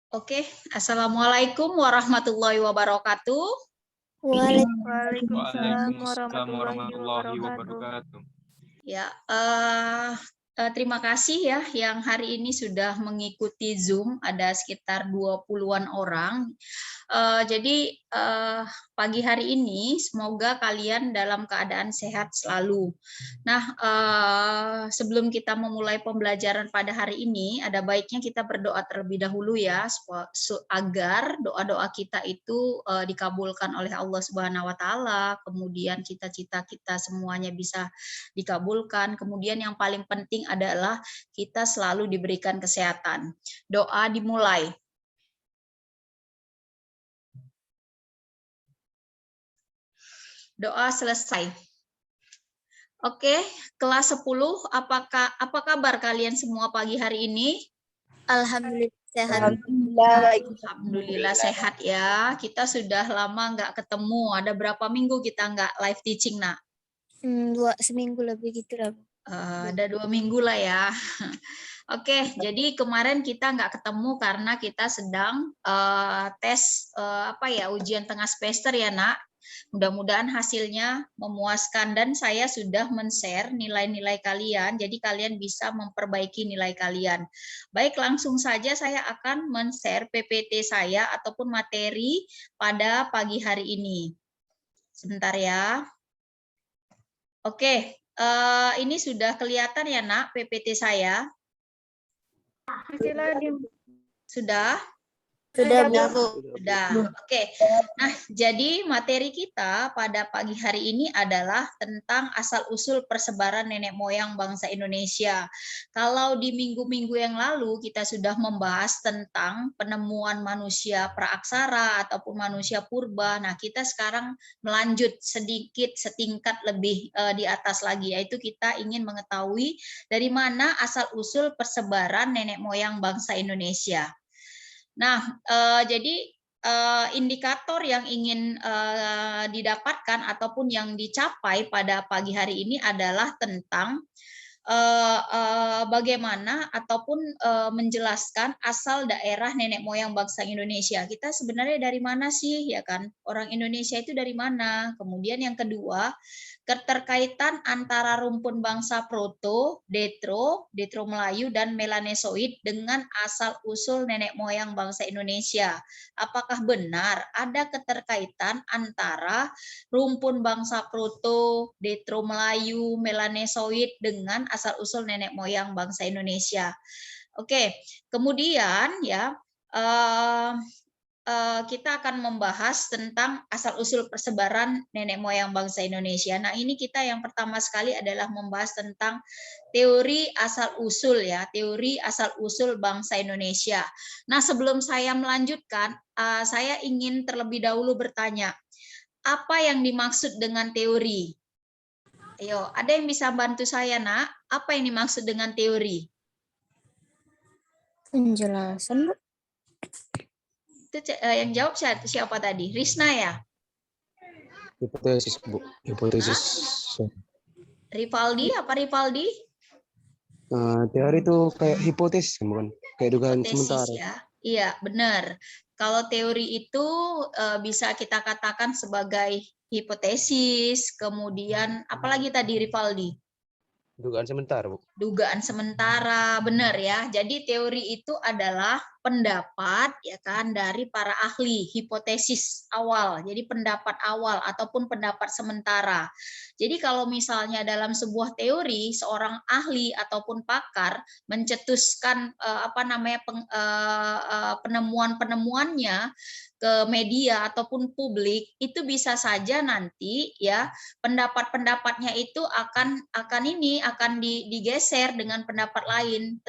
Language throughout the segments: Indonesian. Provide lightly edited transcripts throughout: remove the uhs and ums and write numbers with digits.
Oke, Assalamualaikum warahmatullahi wabarakatuh. Waalaikumsalam warahmatullahi wabarakatuh. Ya, terima kasih ya yang hari ini sudah mengikuti Zoom, ada sekitar 20-an orang. Jadi pagi hari ini semoga kalian dalam keadaan sehat selalu. Nah, sebelum kita memulai pembelajaran pada hari ini, ada baiknya kita berdoa terlebih dahulu ya, agar doa-doa kita itu dikabulkan oleh Allah Subhanahu Wa Taala. Kemudian cita-cita kita semuanya bisa dikabulkan. Kemudian yang paling penting adalah kita selalu diberikan kesehatan. Doa dimulai. Doa selesai. Oke, kelas 10, apa kabar kalian semua pagi hari ini? Alhamdulillah sehat. Alhamdulillah sehat ya. Kita sudah lama nggak ketemu. Ada berapa minggu kita nggak live teaching, Nak? Seminggu lebih gitu lah. Ada 2 minggu lah ya. Oke, jadi kemarin kita nggak ketemu karena kita sedang tes ujian tengah semester ya, Nak. Mudah-mudahan hasilnya memuaskan dan saya sudah men-share nilai-nilai kalian, jadi kalian bisa memperbaiki nilai kalian. Baik, langsung saja saya akan men-share PPT saya ataupun materi pada pagi hari ini. Sebentar ya. Oke, ini sudah kelihatan ya, Nak, PPT saya? Sudah? Sudah, Bu. Sudah. Oke. Nah, jadi materi kita pada pagi hari ini adalah tentang asal-usul persebaran nenek moyang bangsa Indonesia. Kalau di minggu-minggu yang lalu kita sudah membahas tentang penemuan manusia praaksara ataupun manusia purba. Nah, kita sekarang melanjut sedikit setingkat lebih di atas lagi, yaitu kita ingin mengetahui dari mana asal-usul persebaran nenek moyang bangsa Indonesia. Nah, jadi indikator yang ingin didapatkan ataupun yang dicapai pada pagi hari ini adalah tentang bagaimana ataupun menjelaskan asal daerah nenek moyang bangsa Indonesia. Kita sebenarnya dari mana sih, ya kan? Orang Indonesia itu dari mana? Kemudian yang kedua, keterkaitan antara rumpun bangsa Proto, Detro Melayu dan Melanesoid dengan asal-usul nenek moyang bangsa Indonesia. Apakah benar ada keterkaitan antara rumpun bangsa Proto, Detro Melayu, Melanesoid dengan asal-usul nenek moyang bangsa Indonesia? Oke, kemudian ya kita akan membahas tentang asal-usul persebaran nenek moyang bangsa Indonesia. Nah, ini kita yang pertama sekali adalah membahas tentang teori asal-usul ya, teori asal-usul bangsa Indonesia. Nah, sebelum saya melanjutkan, saya ingin terlebih dahulu bertanya, apa yang dimaksud dengan teori? Ayo, ada yang bisa bantu saya, Nak? Apa yang dimaksud dengan teori? Penjelasan, Bu. Itu yang jawab siapa tadi? Risna ya? Hipotesis, Bu. Hipotesis. Rivaldi, apa Rivaldi? Teori itu kayak hipotesis, bukan? Kayak dugaan sementara. Ya. Iya, benar. Kalau teori itu bisa kita katakan sebagai hipotesis, kemudian apalagi tadi Rivaldi? Dugaan sementara, Bu. Dugaan sementara, benar ya. Jadi teori itu adalah pendapat ya kan dari para ahli, hipotesis awal. Jadi pendapat awal ataupun pendapat sementara. Jadi kalau misalnya dalam sebuah teori seorang ahli ataupun pakar mencetuskan penemuan-penemuannya ke media ataupun publik, itu bisa saja nanti ya pendapat-pendapatnya itu akan digeser dengan pendapat lain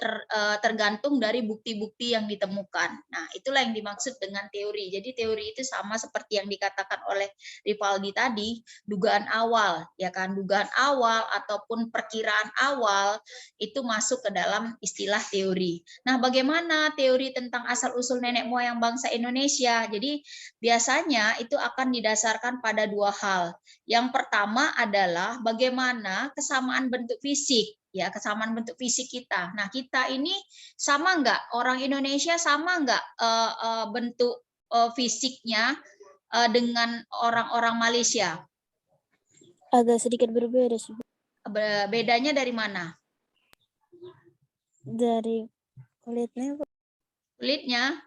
tergantung dari bukti-bukti yang ditemukan. Nah, itulah yang dimaksud dengan teori. Jadi teori itu sama seperti yang dikatakan oleh Rivaldi tadi, dugaan awal, ya kan? Dugaan awal ataupun perkiraan awal itu masuk ke dalam istilah teori. Nah, bagaimana teori tentang asal-usul nenek moyang bangsa Indonesia? Jadi biasanya itu akan didasarkan pada dua hal. Yang pertama adalah bagaimana kesamaan bentuk fisik ya, kesamaan bentuk fisik kita. Nah, kita ini sama nggak? Orang Indonesia sama nggak bentuk fisiknya dengan orang-orang Malaysia? Agak sedikit berbeda sih, Bu. Bedanya dari mana? Dari kulitnya, Bu. Kulitnya.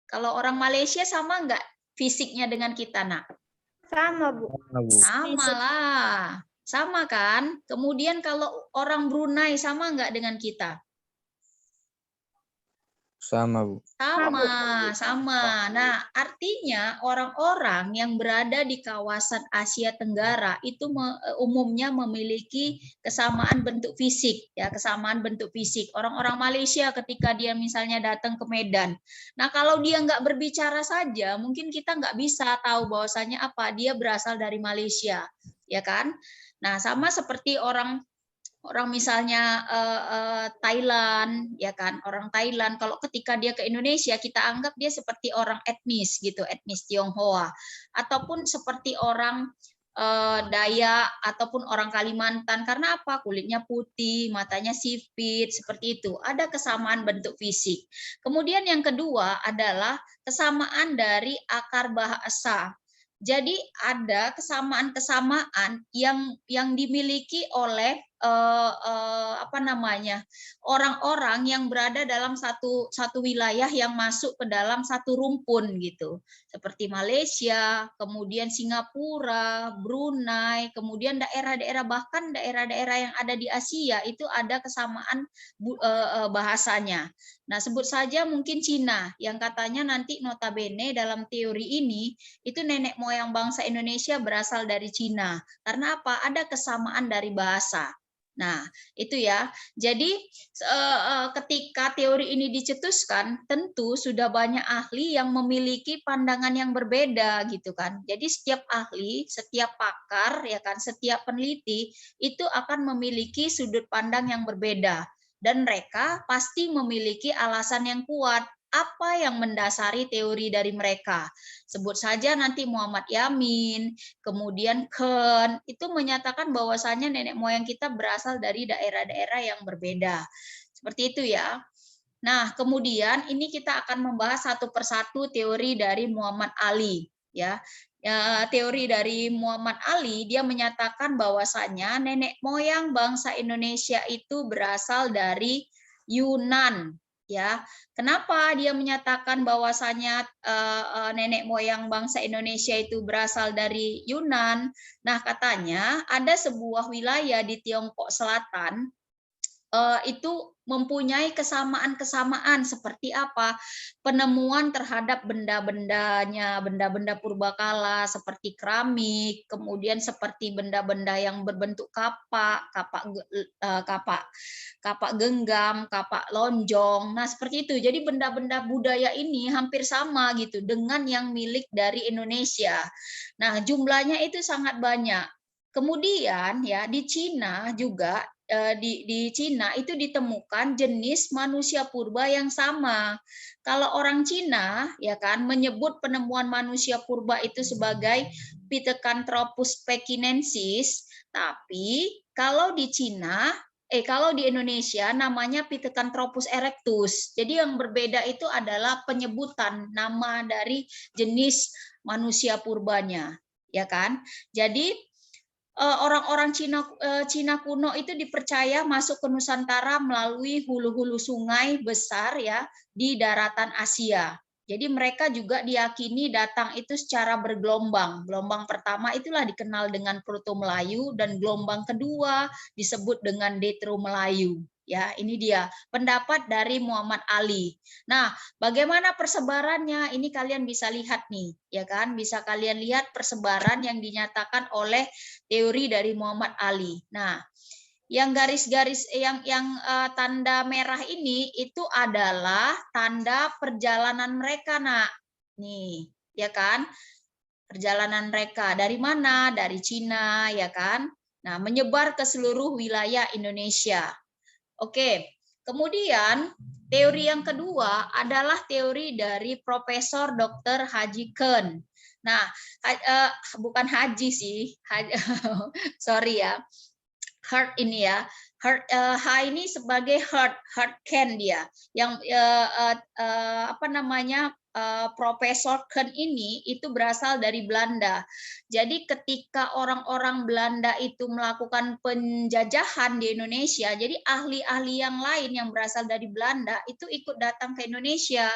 Kalau orang Malaysia sama nggak fisiknya dengan kita, Nak? Sama, Bu. Sama lah. Sama kan? Kemudian kalau orang Brunei sama nggak dengan kita? Sama, Bu. Sama. Nah, artinya orang-orang yang berada di kawasan Asia Tenggara itu umumnya memiliki kesamaan bentuk fisik, ya, kesamaan bentuk fisik. Orang-orang Malaysia ketika dia misalnya datang ke Medan, nah kalau dia nggak berbicara saja, mungkin kita nggak bisa tahu bahwasanya apa dia berasal dari Malaysia, ya kan? Nah, sama seperti orang misalnya Thailand, ya kan, orang Thailand kalau ketika dia ke Indonesia kita anggap dia seperti orang etnis gitu, etnis Tionghoa, ataupun seperti orang Dayak ataupun orang Kalimantan, karena apa? Kulitnya putih, matanya sipit, seperti itu. Ada kesamaan bentuk fisik. Kemudian yang kedua adalah kesamaan dari akar bahasa. Jadi ada kesamaan-kesamaan yang dimiliki oleh orang-orang yang berada dalam satu wilayah yang masuk ke dalam satu rumpun gitu, seperti Malaysia, kemudian Singapura, Brunei, kemudian daerah-daerah, bahkan daerah-daerah yang ada di Asia itu ada kesamaan bahasanya. Nah, sebut saja mungkin Cina yang katanya nanti notabene dalam teori ini itu nenek moyang bangsa Indonesia berasal dari Cina. Karena apa? Ada kesamaan dari bahasa. Nah, itu ya. Jadi ketika teori ini dicetuskan, tentu sudah banyak ahli yang memiliki pandangan yang berbeda gitu kan. Jadi setiap ahli, setiap pakar ya kan, setiap peneliti itu akan memiliki sudut pandang yang berbeda dan mereka pasti memiliki alasan yang kuat. Apa yang mendasari teori dari mereka? Sebut saja nanti Muhammad Yamin, kemudian Ken, itu menyatakan bahwasannya nenek moyang kita berasal dari daerah-daerah yang berbeda. Seperti itu ya. Nah, kemudian ini kita akan membahas satu persatu teori dari Muhammad Ali. Ya, teori dari Muhammad Ali, dia menyatakan bahwasannya nenek moyang bangsa Indonesia itu berasal dari Yunan. Ya, kenapa dia menyatakan bahwasanya nenek moyang bangsa Indonesia itu berasal dari Yunan? Nah, katanya ada sebuah wilayah di Tiongkok Selatan itu mempunyai kesamaan-kesamaan seperti apa? Penemuan terhadap benda-bendanya, benda-benda purbakala seperti keramik, kemudian seperti benda-benda yang berbentuk kapak genggam, kapak lonjong. Nah, seperti itu. Jadi benda-benda budaya ini hampir sama gitu dengan yang milik dari Indonesia. Nah, jumlahnya itu sangat banyak. Kemudian ya di Cina juga di Cina itu ditemukan jenis manusia purba yang sama. Kalau orang Cina ya kan menyebut penemuan manusia purba itu sebagai Pithecanthropus pekinensis, tapi kalau di kalau di Indonesia namanya Pithecanthropus erectus. Jadi yang berbeda itu adalah penyebutan nama dari jenis manusia purbanya, ya kan? Jadi orang-orang Cina kuno itu dipercaya masuk ke Nusantara melalui hulu-hulu sungai besar ya di daratan Asia. Jadi mereka juga diyakini datang itu secara bergelombang. Gelombang pertama itulah dikenal dengan Proto Melayu dan gelombang kedua disebut dengan Detro Melayu. Ya, ini dia pendapat dari Muhammad Ali. Nah, bagaimana persebarannya? Ini kalian bisa lihat nih, ya kan? Bisa kalian lihat persebaran yang dinyatakan oleh teori dari Muhammad Ali. Nah, yang garis-garis yang tanda merah ini itu adalah tanda perjalanan mereka, Nak. Nih, ya kan? Perjalanan mereka dari mana? Dari Cina, ya kan? Nah, menyebar ke seluruh wilayah Indonesia. Oke, kemudian teori yang kedua adalah teori dari Profesor Dr. Haji Ken. Nah, bukan Haji sih, sorry ya, Hart ini ya. H ini sebagai heart Ken dia, yang apa namanya, Profesor Ken ini itu berasal dari Belanda. Jadi ketika orang-orang Belanda itu melakukan penjajahan di Indonesia, jadi ahli-ahli yang lain yang berasal dari Belanda itu ikut datang ke Indonesia.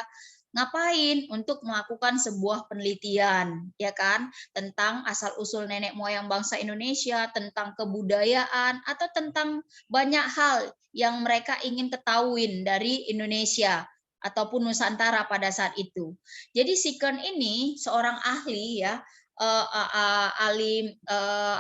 Ngapain? Untuk melakukan sebuah penelitian, ya kan, tentang asal-usul nenek moyang bangsa Indonesia, tentang kebudayaan, atau tentang banyak hal yang mereka ingin ketahuin dari Indonesia ataupun Nusantara pada saat itu. Jadi si Kern ini seorang ahli ya, ahli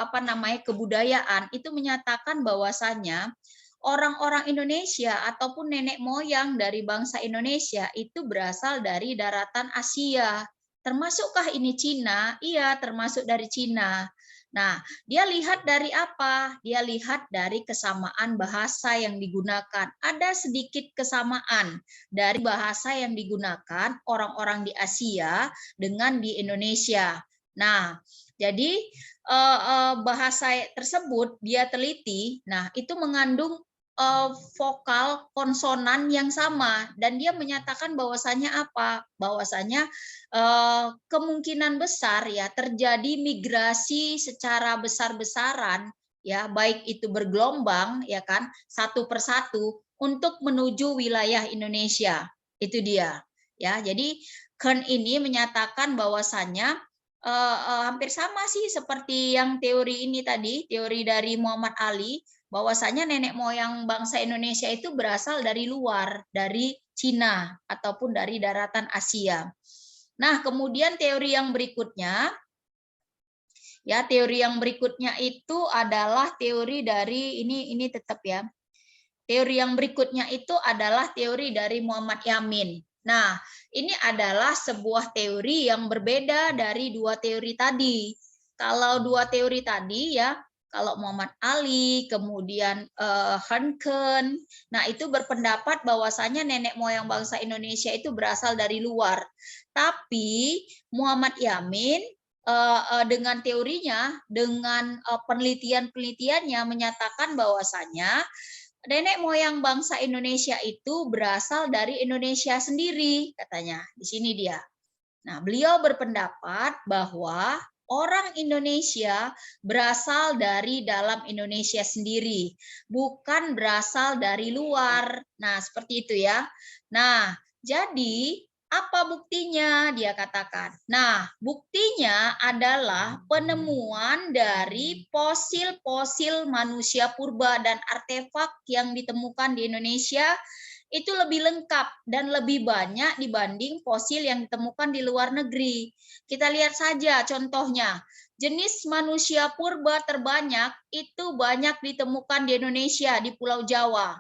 apa namanya kebudayaan, itu menyatakan bahwasannya orang-orang Indonesia ataupun nenek moyang dari bangsa Indonesia itu berasal dari daratan Asia. Termasukkah ini Cina? Iya, termasuk dari Cina. Nah, dia lihat dari apa? Dia lihat dari kesamaan bahasa yang digunakan. Ada sedikit kesamaan dari bahasa yang digunakan orang-orang di Asia dengan di Indonesia. Nah, jadi bahasa tersebut dia teliti. Nah, itu mengandung vokal konsonan yang sama, dan dia menyatakan bahwasanya apa? Bahwasanya kemungkinan besar ya terjadi migrasi secara besar-besaran ya, baik itu bergelombang ya kan, satu persatu untuk menuju wilayah Indonesia. Itu dia. Ya, jadi Kern ini menyatakan bahwasanya hampir sama sih seperti yang teori ini tadi, teori dari Muhammad Ali, bahwasanya nenek moyang bangsa Indonesia itu berasal dari luar, dari Cina ataupun dari daratan Asia. Nah, kemudian teori yang berikutnya, ya teori yang berikutnya itu adalah teori dari ini tetap ya. Teori yang berikutnya itu adalah teori dari Muhammad Yamin. Nah, ini adalah sebuah teori yang berbeda dari dua teori tadi. Kalau dua teori tadi ya, kalau Muhammad Ali, kemudian Hanken, nah itu berpendapat bahwasanya nenek moyang bangsa Indonesia itu berasal dari luar. Tapi Muhammad Yamin dengan teorinya, dengan penelitian-penelitiannya menyatakan bahwasanya nenek moyang bangsa Indonesia itu berasal dari Indonesia sendiri, katanya. Di sini dia. Nah, beliau berpendapat bahwa orang Indonesia berasal dari dalam Indonesia sendiri, bukan berasal dari luar. Nah, seperti itu ya. Nah, jadi apa buktinya? Dia katakan. Nah, buktinya adalah penemuan dari fosil-fosil manusia purba dan artefak yang ditemukan di Indonesia itu lebih lengkap dan lebih banyak dibanding fosil yang ditemukan di luar negeri. Kita lihat saja contohnya. Jenis manusia purba terbanyak itu banyak ditemukan di Indonesia, di Pulau Jawa.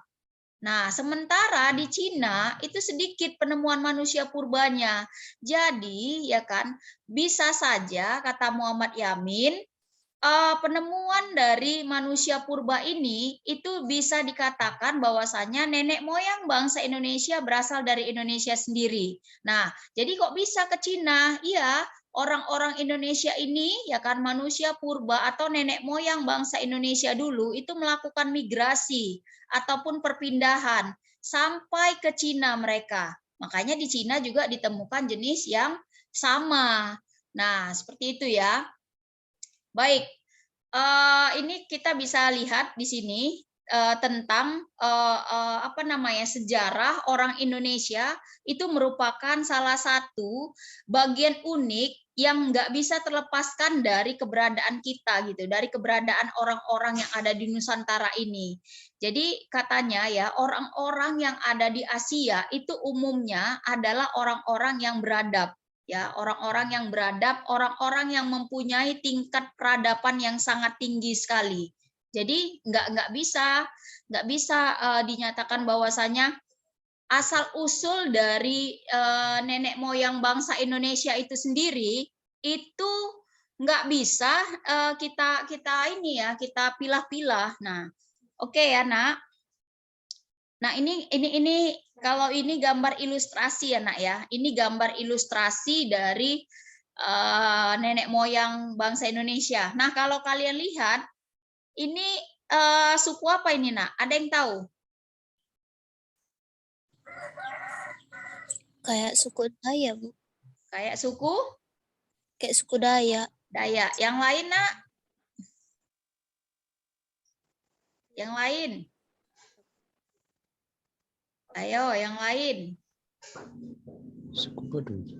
Nah, sementara di Cina itu sedikit penemuan manusia purbanya. Jadi, ya kan, bisa saja kata Muhammad Yamin, penemuan dari manusia purba ini itu bisa dikatakan bahwasanya nenek moyang bangsa Indonesia berasal dari Indonesia sendiri. Nah, jadi kok bisa ke Cina? Iya, orang-orang Indonesia ini ya kan manusia purba atau nenek moyang bangsa Indonesia dulu itu melakukan migrasi ataupun perpindahan sampai ke Cina mereka. Makanya di Cina juga ditemukan jenis yang sama. Nah, seperti itu ya. Baik, ini kita bisa lihat di sini tentang apa namanya sejarah orang Indonesia itu merupakan salah satu bagian unik yang nggak bisa terlepaskan dari keberadaan kita gitu, dari keberadaan orang-orang yang ada di Nusantara ini. Jadi katanya ya orang-orang yang ada di Asia itu umumnya adalah orang-orang yang beradab. Ya, orang-orang yang beradab, orang-orang yang mempunyai tingkat peradaban yang sangat tinggi sekali. Jadi nggak bisa dinyatakan bahwasanya asal usul dari nenek moyang bangsa Indonesia itu sendiri itu nggak bisa kita ini ya kita pilah-pilah. Nah, oke ya nak. Nah, ini kalau ini gambar ilustrasi ya, Nak ya. Ini gambar ilustrasi dari nenek moyang bangsa Indonesia. Nah, kalau kalian lihat ini suku apa ini, Nak? Ada yang tahu? Kayak suku Daya, Bu. Kayak suku Kayak suku Daya. Dayak. Yang lain, Nak? Yang lain? Ayo, yang lain. Suku Baduy.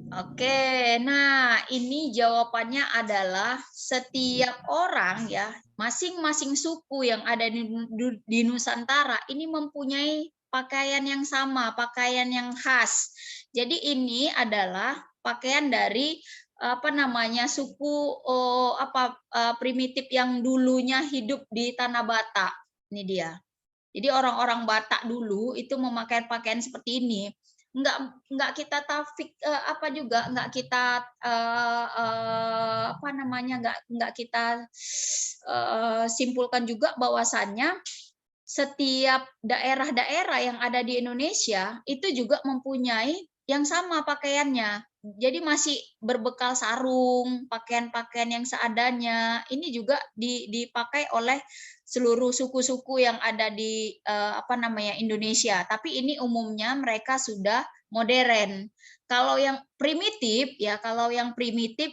Oke, nah ini jawabannya adalah setiap orang ya, masing-masing suku yang ada di Nusantara ini mempunyai pakaian yang sama, pakaian yang khas. Jadi ini adalah pakaian dari apa namanya suku primitif yang dulunya hidup di tanah Batak. Ini dia. Jadi orang-orang Batak dulu itu memakai pakaian seperti ini. Enggak kita tafik enggak kita enggak kita simpulkan juga bahwasannya setiap daerah-daerah yang ada di Indonesia itu juga mempunyai yang sama pakaiannya. Jadi masih berbekal sarung, pakaian-pakaian yang seadanya. Ini juga dipakai oleh seluruh suku-suku yang ada di Indonesia. Tapi ini umumnya mereka sudah modern. Kalau yang primitif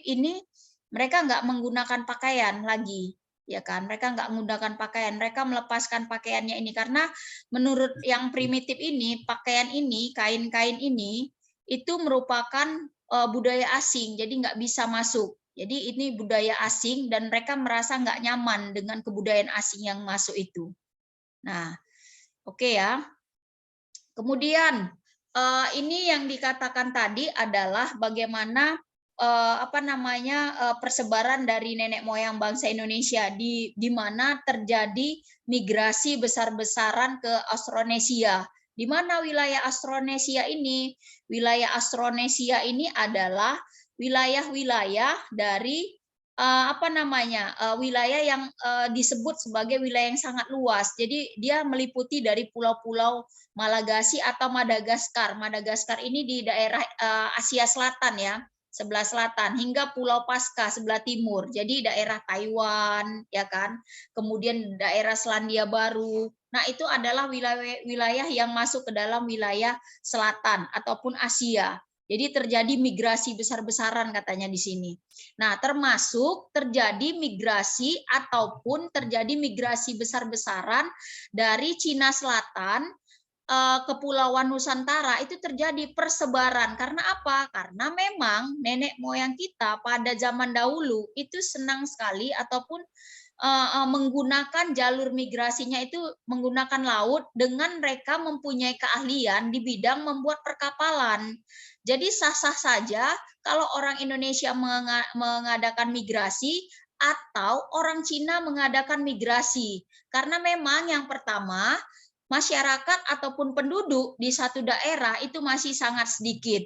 ini mereka nggak menggunakan pakaian lagi, ya kan? Mereka nggak menggunakan pakaian, mereka melepaskan pakaiannya ini karena menurut yang primitif ini pakaian ini, kain-kain ini itu merupakan budaya asing, jadi nggak bisa masuk. Jadi ini budaya asing dan mereka merasa nggak nyaman dengan kebudayaan asing yang masuk itu. Nah, oke ya. Kemudian ini yang dikatakan tadi adalah bagaimana persebaran dari nenek moyang bangsa Indonesia di mana terjadi migrasi besar-besaran ke Austronesia. Di mana wilayah Austronesia ini? Wilayah Austronesia ini adalah wilayah-wilayah dari wilayah yang disebut sebagai wilayah yang sangat luas. Jadi dia meliputi dari pulau-pulau Malagasy atau Madagaskar. Madagaskar ini di daerah Asia Selatan ya, sebelah selatan, hingga Pulau Paskah sebelah timur. Jadi daerah Taiwan, ya kan. Kemudian daerah Selandia Baru. Nah, itu adalah wilayah yang masuk ke dalam wilayah selatan ataupun Asia. Jadi terjadi migrasi besar-besaran katanya di sini. Nah, termasuk terjadi migrasi ataupun terjadi migrasi besar-besaran dari Cina Selatan Kepulauan Nusantara itu terjadi persebaran. Karena apa? Karena memang nenek moyang kita pada zaman dahulu itu senang sekali ataupun menggunakan jalur migrasinya itu menggunakan laut dengan mereka mempunyai keahlian di bidang membuat perkapalan. Jadi sah-sah saja kalau orang Indonesia mengadakan migrasi atau orang Cina mengadakan migrasi. Karena memang yang pertama, masyarakat ataupun penduduk di satu daerah itu masih sangat sedikit.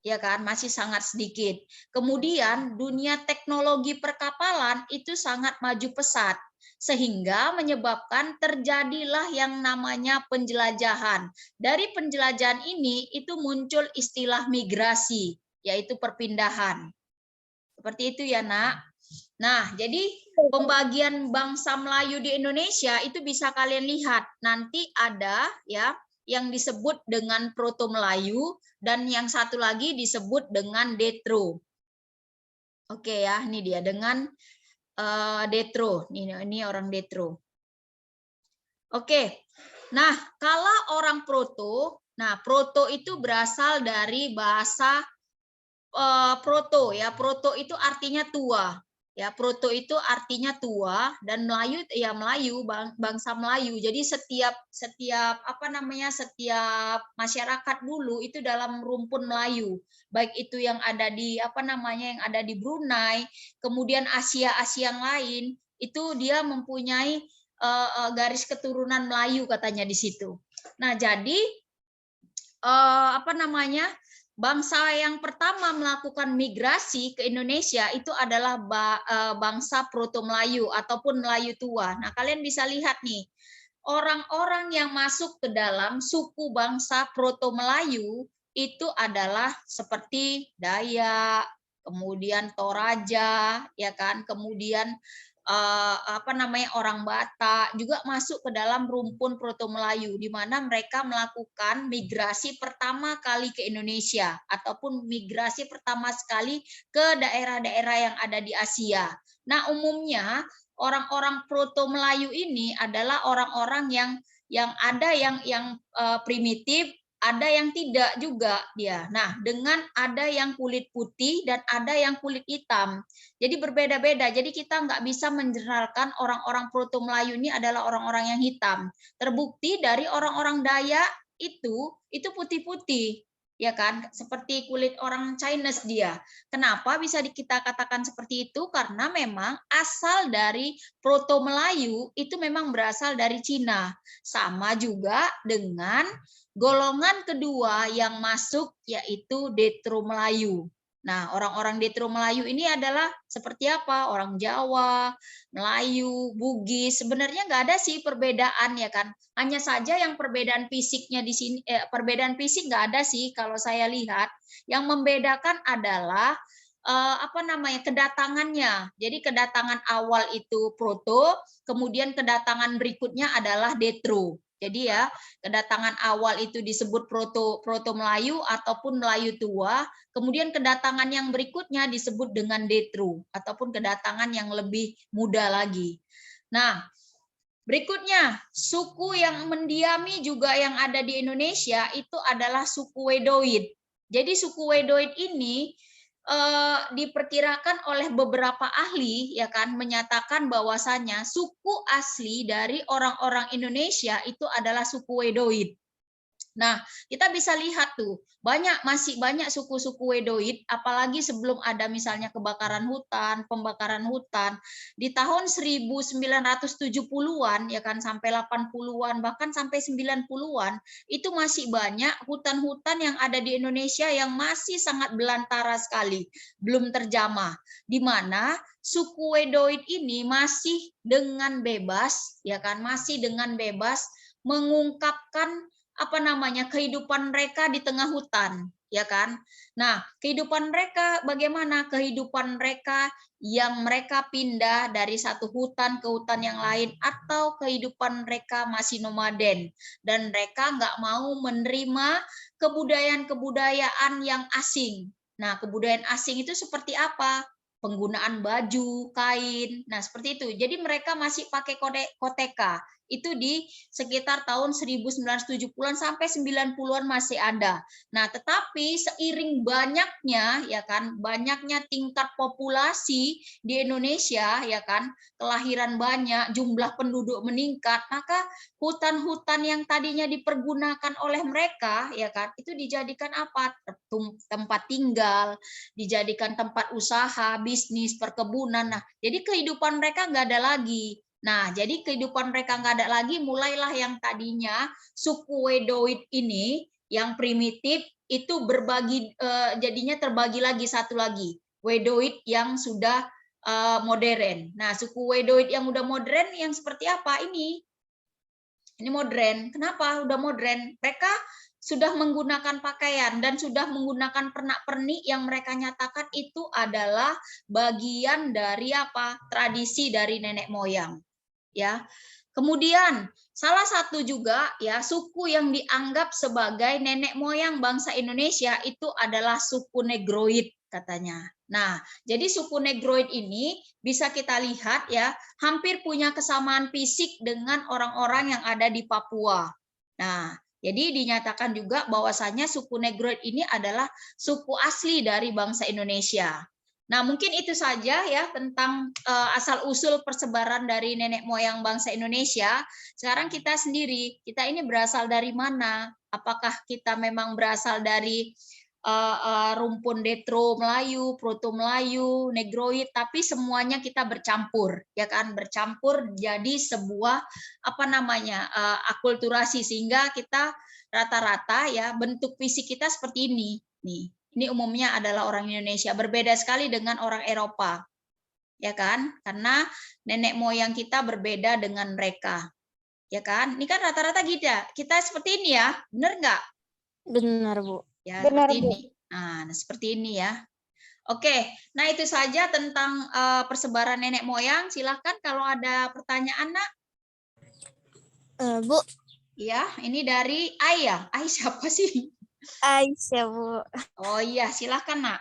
Ya kan, masih sangat sedikit. Kemudian dunia teknologi perkapalan itu sangat maju pesat sehingga menyebabkan terjadilah yang namanya penjelajahan. Dari penjelajahan ini itu muncul istilah migrasi, yaitu perpindahan. Seperti itu ya, Nak. Nah, jadi pembagian bangsa Melayu di Indonesia itu bisa kalian lihat. Nanti ada ya yang disebut dengan Proto Melayu dan yang satu lagi disebut dengan Detro. Oke ya, ini dia dengan Detro. Ini orang Detro. Oke. Nah, kalau orang Proto, nah Proto itu berasal dari bahasa Proto ya. Proto itu artinya tua. Ya, Proto itu artinya tua dan Melayu ya Melayu, bangsa Melayu. Jadi setiap setiap masyarakat dulu itu dalam rumpun Melayu. Baik itu yang ada di yang ada di Brunei, kemudian Asia yang lain, itu dia mempunyai garis keturunan Melayu katanya di situ. Nah, jadi bangsa yang pertama melakukan migrasi ke Indonesia itu adalah bangsa Proto Melayu ataupun Melayu tua. Nah, kalian bisa lihat nih, orang-orang yang masuk ke dalam suku bangsa Proto Melayu itu adalah seperti Dayak, kemudian Toraja, ya kan, kemudian orang Batak juga masuk ke dalam rumpun Proto Melayu, di mana mereka melakukan migrasi pertama kali ke Indonesia ataupun migrasi pertama sekali ke daerah-daerah yang ada di Asia. Nah, umumnya orang-orang Proto Melayu ini adalah orang-orang yang ada yang primitif, ada yang tidak juga dia. Nah, dengan ada yang kulit putih dan ada yang kulit hitam. Jadi berbeda-beda. Jadi kita nggak bisa menjelaskan orang-orang Proto Melayu ini adalah orang-orang yang hitam. Terbukti dari orang-orang Dayak itu putih-putih, ya kan? Seperti kulit orang Chinese dia. Kenapa bisa kita katakan seperti itu? Karena memang asal dari Proto Melayu itu memang berasal dari Cina. Sama juga dengan golongan kedua yang masuk yaitu Detro Melayu. Nah, orang-orang Detro Melayu ini adalah seperti apa? Orang Jawa, Melayu, Bugis. Sebenarnya nggak ada sih perbedaan ya kan. Hanya saja yang perbedaan fisiknya di sini, perbedaan fisik nggak ada sih kalau saya lihat. Yang membedakan adalah kedatangannya. Jadi kedatangan awal itu Proto, kemudian kedatangan berikutnya adalah Detro. Jadi ya, kedatangan awal itu disebut Proto Melayu ataupun Melayu tua, kemudian kedatangan yang berikutnya disebut dengan Detro ataupun kedatangan yang lebih muda lagi. Nah, berikutnya, suku yang mendiami juga yang ada di Indonesia itu adalah suku Wedoid. Jadi suku Wedoid ini diperkirakan oleh beberapa ahli ya kan menyatakan bahwasanya suku asli dari orang-orang Indonesia itu adalah suku Wedoid. Nah, kita bisa lihat tuh, masih banyak suku-suku Wedoid, apalagi sebelum ada misalnya kebakaran hutan, pembakaran hutan. Di tahun 1970-an, ya kan, sampai 80-an, bahkan sampai 90-an, itu masih banyak hutan-hutan yang ada di Indonesia yang masih sangat belantara sekali, belum terjamah. Di mana suku Wedoid ini masih dengan bebas, ya kan, masih dengan bebas mengungkapkan kehidupan mereka di tengah hutan, ya kan? Nah, kehidupan mereka bagaimana? Kehidupan mereka yang mereka pindah dari satu hutan ke hutan yang lain atau kehidupan mereka masih nomaden dan mereka nggak mau menerima kebudayaan-kebudayaan yang asing. Nah, kebudayaan asing itu seperti apa? Penggunaan baju, kain. Nah, seperti itu. Jadi mereka masih pakai koteka. Itu di sekitar tahun 1970-an sampai 90-an masih ada. Nah, tetapi seiring banyaknya ya kan, banyaknya tingkat populasi di Indonesia ya kan, kelahiran banyak, jumlah penduduk meningkat, maka hutan-hutan yang tadinya dipergunakan oleh mereka ya kan, itu dijadikan apa? Tempat tinggal, dijadikan tempat usaha, bisnis, perkebunan. Nah, jadi kehidupan mereka nggak ada lagi. Nah, jadi kehidupan mereka nggak ada lagi, mulailah yang tadinya suku Wedoid ini, yang primitif, itu jadinya terbagi lagi satu lagi, Wedoid yang sudah modern. Nah, suku Wedoid yang udah modern yang seperti apa ini? Ini modern. Kenapa udah modern? Mereka sudah menggunakan pakaian dan sudah menggunakan pernak-pernik yang mereka nyatakan itu adalah bagian dari tradisi dari nenek moyang. Ya. Kemudian salah satu juga ya suku yang dianggap sebagai nenek moyang bangsa Indonesia itu adalah suku Negroid katanya. Nah, jadi suku Negroid ini bisa kita lihat ya hampir punya kesamaan fisik dengan orang-orang yang ada di Papua. Nah, jadi dinyatakan juga bahwasanya suku Negroid ini adalah suku asli dari bangsa Indonesia. Nah, mungkin itu saja ya tentang asal-usul persebaran dari nenek moyang bangsa Indonesia. Sekarang kita sendiri, kita ini berasal dari mana? Apakah kita memang berasal dari rumpun Detro Melayu, Proto Melayu, Negroid, tapi semuanya kita bercampur, ya kan? Bercampur jadi sebuah akulturasi sehingga kita rata-rata ya bentuk fisik kita seperti ini nih. Ini umumnya adalah orang Indonesia, berbeda sekali dengan orang Eropa. Ya kan? Karena nenek moyang kita berbeda dengan mereka. Ya kan? Ini kan rata-rata gitu ya. Kita seperti ini ya. Benar nggak? Benar, Bu. Ya, Benar, seperti Bu. ini. Nah, seperti ini ya. Oke, nah itu saja tentang persebaran nenek moyang. Silahkan kalau ada pertanyaan, Nak. Bu, Ya, ini dari Ayah. Ai siapa sih? Aisyah, Bu. Oh iya, silahkan, Nak.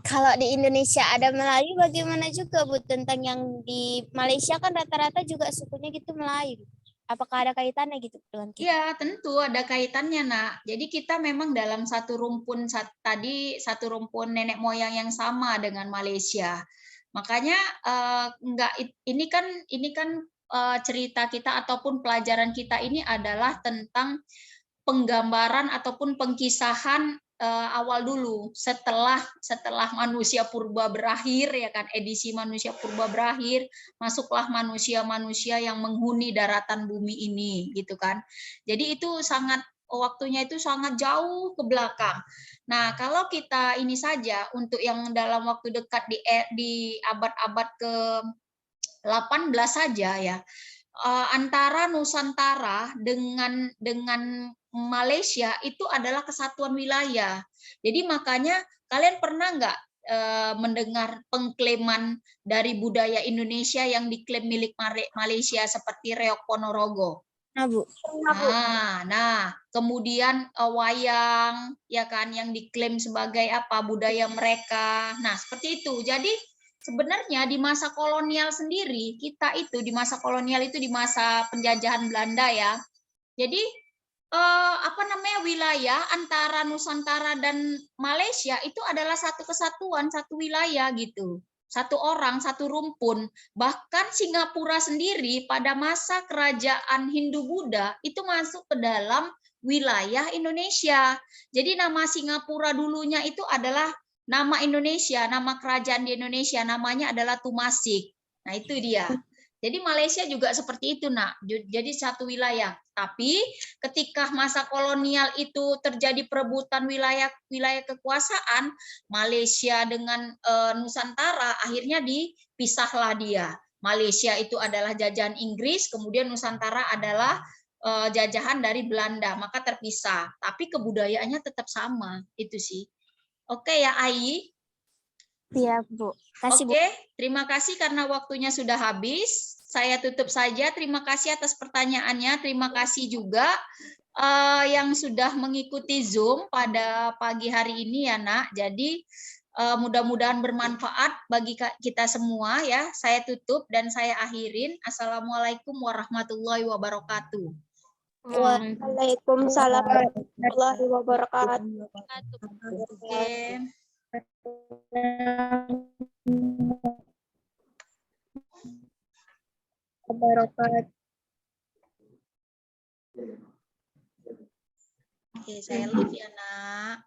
Kalau di Indonesia ada Melayu, bagaimana juga, Bu? Tentang yang di Malaysia kan rata-rata juga sukunya gitu Melayu. Apakah ada kaitannya gitu dengan kita? Iya, tentu ada kaitannya, Nak. Jadi kita memang dalam satu rumpun satu rumpun nenek moyang yang sama dengan Malaysia. Makanya ini kan cerita kita ataupun pelajaran kita ini adalah tentang penggambaran ataupun pengkisahan awal dulu setelah manusia purba berakhir, ya kan, edisi manusia purba berakhir, masuklah manusia-manusia yang menghuni daratan bumi ini, gitu kan. Jadi itu waktunya itu sangat jauh ke belakang. Nah, kalau kita ini saja untuk yang dalam waktu dekat di abad-abad ke 18 saja ya, antara Nusantara dengan Malaysia itu adalah kesatuan wilayah. Jadi makanya kalian pernah nggak mendengar pengklaiman dari budaya Indonesia yang diklaim milik Malaysia seperti Reok Ponorogo? Nah, Bu. Nah, kemudian wayang, ya kan, yang diklaim sebagai apa, budaya mereka. Nah, seperti itu. Jadi sebenarnya di masa kolonial sendiri, kita itu di masa kolonial itu di masa penjajahan Belanda ya. Jadi apa namanya, wilayah antara Nusantara dan Malaysia itu adalah satu kesatuan, satu wilayah gitu. Satu orang, satu rumpun. Bahkan Singapura sendiri pada masa kerajaan Hindu-Buddha itu masuk ke dalam wilayah Indonesia. Jadi nama Singapura dulunya itu adalah nama Indonesia, nama kerajaan di Indonesia, namanya adalah Tumasik. Nah, itu dia. Jadi Malaysia juga seperti itu, Nak. Jadi satu wilayah. Tapi ketika masa kolonial itu terjadi perebutan wilayah kekuasaan, Malaysia dengan Nusantara akhirnya dipisahlah dia. Malaysia itu adalah jajahan Inggris, kemudian Nusantara adalah jajahan dari Belanda, maka terpisah. Tapi kebudayaannya tetap sama, itu sih. Oke ya, Ai. Iya, Bu. Kasih, Bu. Oke, terima kasih karena waktunya sudah habis. Saya tutup saja. Terima kasih atas pertanyaannya. Terima kasih juga yang sudah mengikuti Zoom pada pagi hari ini ya, Nak. Jadi mudah-mudahan bermanfaat bagi kita semua ya. Saya tutup dan saya akhirin. Assalamualaikum warahmatullahi wabarakatuh. Waalaikumsalam warahmatullahi wabarakatuh. Oke. Oke, saya live ya, Nak.